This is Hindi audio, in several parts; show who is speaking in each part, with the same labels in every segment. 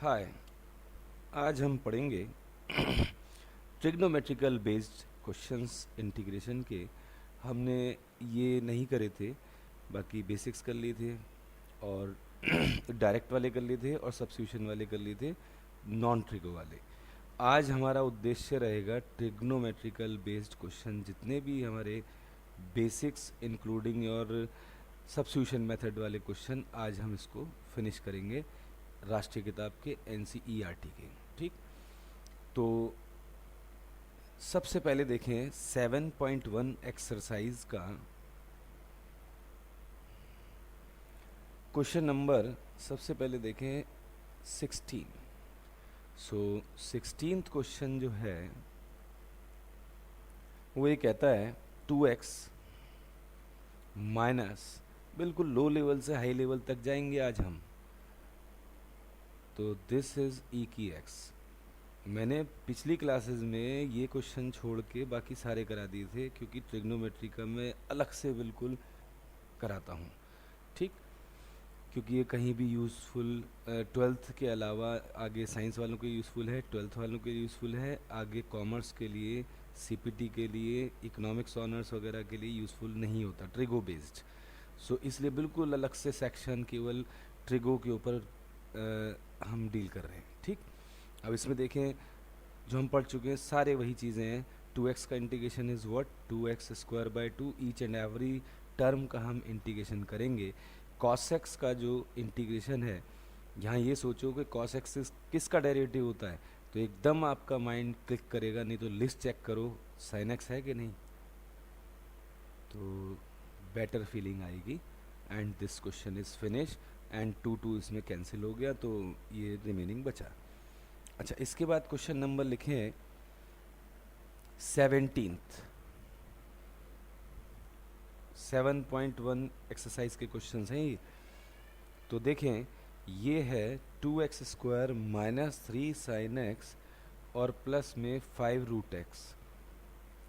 Speaker 1: हाय। आज हम पढ़ेंगे ट्रिग्नोमेट्रिकल बेस्ड क्वेश्चंस इंटीग्रेशन के। हमने ये नहीं करे थे, बाकी बेसिक्स कर लिए थे और डायरेक्ट वाले कर लिए थे और सब्स्टिट्यूशन वाले कर लिए थे, नॉन ट्रिगो वाले। आज हमारा उद्देश्य रहेगा ट्रिग्नोमेट्रिकल बेस्ड क्वेश्चन जितने भी हमारे बेसिक्स इंक्लूडिंग और सब्स्टिट्यूशन मेथड वाले क्वेश्चन, आज हम इसको फिनिश करेंगे राष्ट्रीय किताब के NCERT के। ठीक, तो सबसे पहले देखें 7.1 एक्सरसाइज का क्वेश्चन नंबर। सबसे पहले देखें 16। सो 16th क्वेश्चन जो है वो ये कहता है 2x माइनस, बिल्कुल लो लेवल से हाई लेवल तक जाएंगे आज हम। तो दिस इज e की x। मैंने पिछली क्लासेस में ये क्वेश्चन छोड़ के बाकी सारे करा दिए थे, क्योंकि ट्रिग्नोमेट्री का मैं अलग से बिल्कुल कराता हूँ। ठीक, क्योंकि ये कहीं भी यूज़फुल, 12th के अलावा आगे साइंस वालों के यूज़फुल है, 12th वालों के यूज़फुल है, आगे कॉमर्स के लिए, CPT के लिए, इकोनॉमिक्स ऑनर्स वगैरह के लिए यूज़फुल नहीं होता ट्रिगो बेस्ड। सो इसलिए बिल्कुल अलग से सेक्शन केवल ट्रिगो के ऊपर हम डील कर रहे हैं। ठीक, अब इसमें देखें जो हम पढ़ चुके हैं सारे वही चीज़ें हैं। 2x का integration is what, 2x square by 2। Each and every term का हम इंटीग्रेशन करेंगे। cos x का जो इंटीग्रेशन है, यहाँ ये सोचो कि cos x किसका डेरिवेटिव होता है, तो एकदम आपका माइंड क्लिक करेगा। नहीं तो लिस्ट चेक करो, sin x है कि नहीं, तो बेटर फीलिंग आएगी। And this question is finish and 2 इसमें कैंसिल हो गया, तो ये रिमेनिंग बचा। अच्छा, इसके बाद क्वेश्चन नंबर लिखें 17th। 7.1 एक्सरसाइज के क्वेश्चंस हैं ये। तो देखें, ये है 2x square minus 3 sine x और प्लस में 5 रूट एक्स।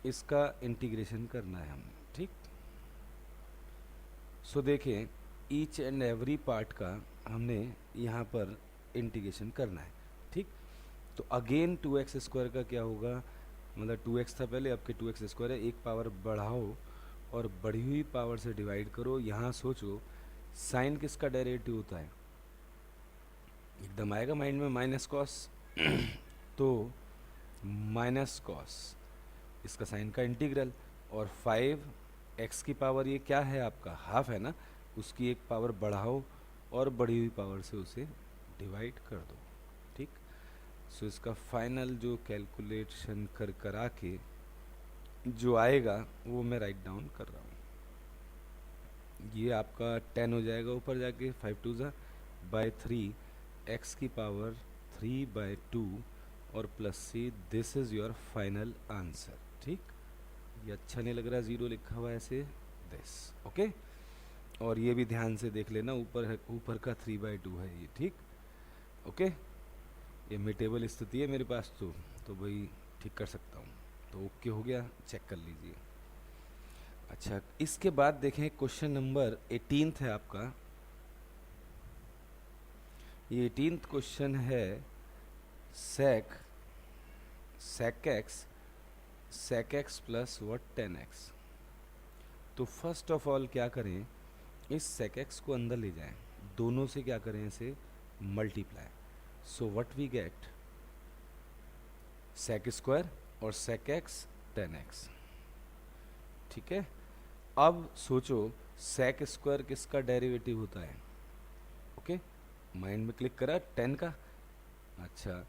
Speaker 1: इसका इंटीग्रेशन करना है हमें। ठीक, सो देखें ईच एंड एवरी पार्ट का हमने यहाँ पर इंटीग्रेशन करना है। ठीक, तो अगेन 2x स्क्वायर का क्या होगा, मतलब 2x था पहले, अब के 2x स्क्वायर है, एक पावर बढ़ाओ और बढ़ी हुई पावर से डिवाइड करो। यहाँ सोचो साइन किसका डेरिवेटिव होता है, एकदम आएगा माइंड में, माइनस कॉस। तो माइनस कॉस, इसका साइन का इंटीग्रल, और 5x की पावर ये क्या है आपका, हाफ है ना, उसकी एक पावर बढ़ाओ और बढ़ी हुई पावर से उसे डिवाइड कर दो। ठीक, सो इसका फाइनल जो कैलकुलेशन करा के जो आएगा वो मैं राइट डाउन कर रहा हूँ। ये आपका 10 हो जाएगा ऊपर जाके, 5 2 ज़ा बाय 3, x की पावर 3 बाय 2 और plus C. This is your final answer. ठीक, ये अच्छा नहीं लग रहा ज़ीरो लिखा हुआ ऐसे, दिस ओके। और ये भी ध्यान से देख लेना, ऊपर का 3 बाय 2 है ये। ठीक, ओके, ये मिटेबल स्थिति है मेरे पास, तो भाई ठीक कर सकता हूँ। तो ओके हो गया, चेक कर लीजिए। अच्छा, इसके बाद देखें क्वेश्चन नंबर 18th है आपका। ये 18th क्वेश्चन है sec x plus what 10x। तो फर्स्ट ऑफ ऑल क्या करें, इस sec x को अंदर ले जाएं, दोनों से क्या करें, इसे multiply. So what we get, sec square और sec x 10x। ठीक है, अब सोचो sec स्क्वायर किसका डेरिवेटिव होता है, ओके, माइंड में क्लिक करा 10 का। अच्छा,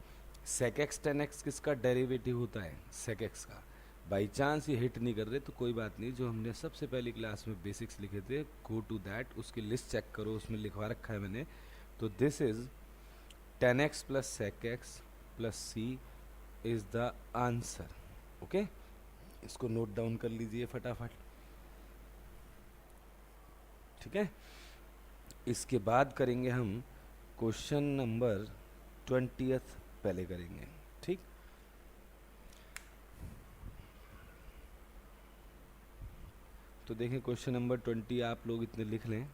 Speaker 1: sec x 10x किसका डेरिवेटिव होता है, sec x का। बाई चांस ये हिट नहीं कर रहे तो कोई बात नहीं, जो हमने सबसे पहली क्लास में बेसिक्स लिखे थे, गो टू दैट, उसकी लिस्ट चेक करो, उसमें लिखवा रखा है मैंने। तो this is 10x plus sec x plus c is the answer. Okay, इसको नोट डाउन कर लीजिए फटाफट। ठीक है, इसके बाद करेंगे हम क्वेश्चन नंबर 20th पहले करेंगे। ठीक, तो देखें क्वेश्चन नंबर 20, आप लोग इतने लिख लें।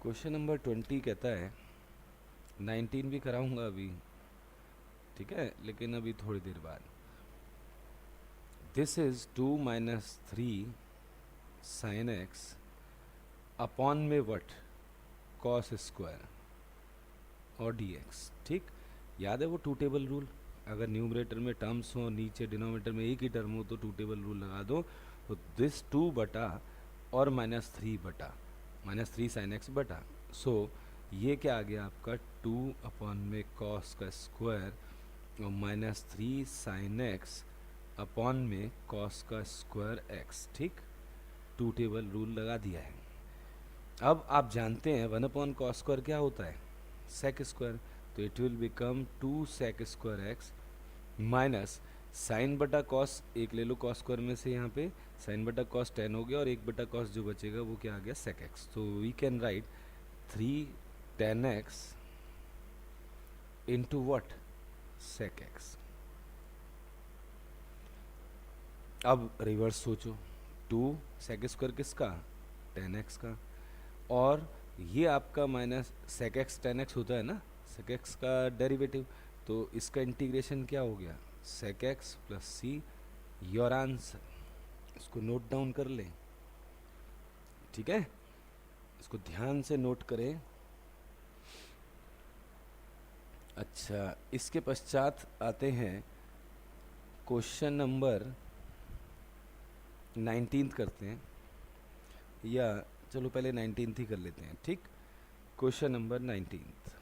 Speaker 1: क्वेश्चन नंबर 20 कहता है 19 भी कराऊंगा अभी, ठीक है, लेकिन अभी थोड़ी देर बाद। This is 2 minus 3 sine x upon में वट, कॉस स्क्वायर और डी एक्स। ठीक, याद है वो टू टेबल रूल, अगर न्यूमरेटर में टर्म्स हो नीचे डिनोमिनेटर में एक ही टर्म हो तो टू टेबल रूल लगा दो। तो दिस 2 बटा और -3 बटा -3 साइन एक्स बटा, सो ये क्या आ गया आपका 2 अपॉन में कॉस का स्क्वायर और -3 साइन एक्स अपॉन में कॉस का स्क्वायर एक्स। ठीक, टू टेबल रूल लगा दिया है। अब आप जानते हैं 1 अपॉन कॉस स्क्वायर क्या होता है, सेक स्क्वायर, तो it will become 2 sec square x minus sine बटा कॉस, एक ले लो कॉस स्क्वायर में से, यहाँ पे साइन बटा कॉस 10 हो गया और 1 बटा कॉस जो बचेगा वो क्या आ गया, सेक एक्स। तो we can write 3 10 x into what, sec x. अब रिवर्स सोचो, 2 सेक स्क्वायर किसका, 10 एक्स का, और ये आपका माइनस सेक एक्स 10 एक्स होता है ना, सेक एक्स का डेरिवेटिव, तो इसका इंटीग्रेशन क्या हो गया, sec x plus C, your answer. इसको नोट डाउन कर लें, ठीक है, इसको ध्यान से नोट करें। अच्छा, इसके पश्चात आते हैं क्वेश्चन नंबर 19 करते हैं, या चलो पहले 19 ही कर लेते हैं। ठीक, क्वेश्चन नंबर 19।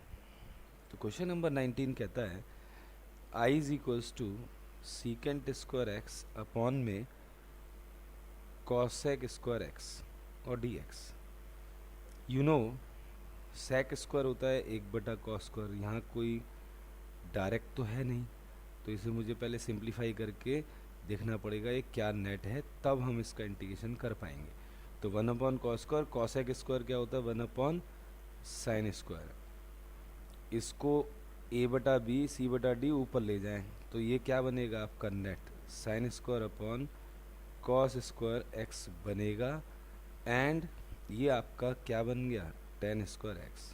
Speaker 1: तो क्वेश्चन नंबर 19 कहता है I is equals to secant square x upon में कॉसेक स्क्वायर एक्स और d x. You know sec square होता है 1 बटा कॉस स्क्वायर, यहाँ कोई डायरेक्ट तो है नहीं, तो इसे मुझे पहले सिंप्लीफाई करके देखना पड़ेगा ये क्या नेट है, तब हम इसका इंटीग्रेशन कर पाएंगे। तो 1 upon cos square, cosec square क्या होता है 1 अपॉन साइन स्क्वायर, इसको a बटा बी सी बटा डी ऊपर ले जाएं तो ये क्या बनेगा आपका net, sine square upon cos square x बनेगा, एंड ये आपका क्या बन गया, टेन स्क्वायर एक्स।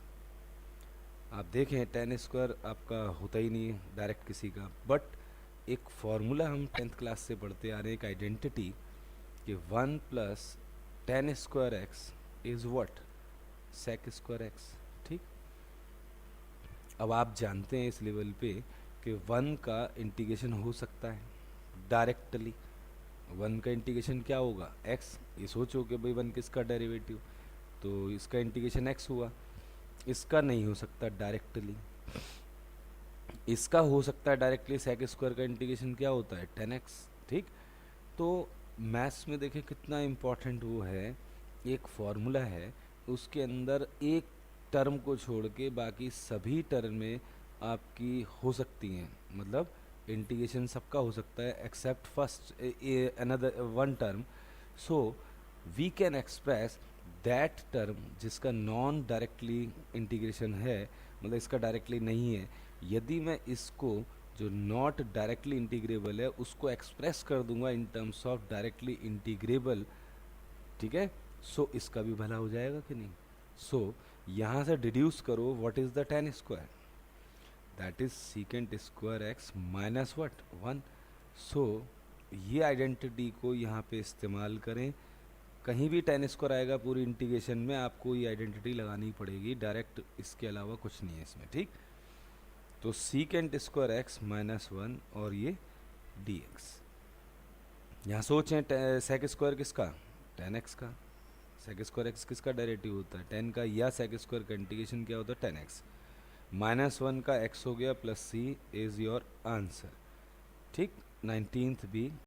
Speaker 1: आप देखें टेन स्क्वायर आपका होता ही नहीं है डायरेक्ट किसी का, बट एक फॉर्मूला हम 10th क्लास से पढ़ते आ रहे हैं, एक आइडेंटिटी कि 1 plus ten square x is what, sec square x. ठीक, अब आप जानते हैं इस लेवल पे कि 1 का इंटीग्रेशन हो सकता है डायरेक्टली। 1 का इंटीग्रेशन क्या होगा, x, ये सोचो कि भाई 1 किसका डेरिवेटिव, तो इसका इंटीग्रेशन x हुआ, इसका नहीं हो सकता डायरेक्टली, इसका हो सकता है डायरेक्टली, सेक स्क्वायर का इंटीग्रेशन क्या होता है 10x। ठीक, तो मैथ्स में देखें कितना इम्पोर्टेंट वो है, एक फॉर्मूला है उसके अंदर एक टर्म को छोड़ के बाकी सभी टर्म में आपकी हो सकती हैं, मतलब इंटीग्रेशन सबका हो सकता है except first another one term. So we can express that term जिसका नॉन डायरेक्टली इंटीग्रेशन है, मतलब इसका डायरेक्टली नहीं है, यदि मैं इसको जो नॉट डायरेक्टली इंटीग्रेबल है उसको एक्सप्रेस कर दूंगा in terms of directly integrable, ठीक है, सो इसका भी भला हो जाएगा कि नहीं। सो यहाँ से डिड्यूस करो what is the ten square, that is secant square x minus what 1। सो ये आइडेंटिटी को यहाँ पे इस्तेमाल करें, कहीं भी टेन स्क्वायर आएगा पूरी इंटीग्रेशन में आपको ये आइडेंटिटी लगानी पड़ेगी डायरेक्ट, इसके अलावा कुछ नहीं है इसमें। ठीक, तो सीकेंट स्क्वायर एक्स माइनस 1 और ये डी एक्स। यहाँ सोचें सेक स्क्वायर किसका, 10x का, सेक स्क्वायर एक्स किसका डेरिवेटिव होता है 10 का, या सेक स्क्वायर का इंटीग्रेशन क्या होता है 10x, -1 का x हो गया plus c is your answer. ठीक, 19th भी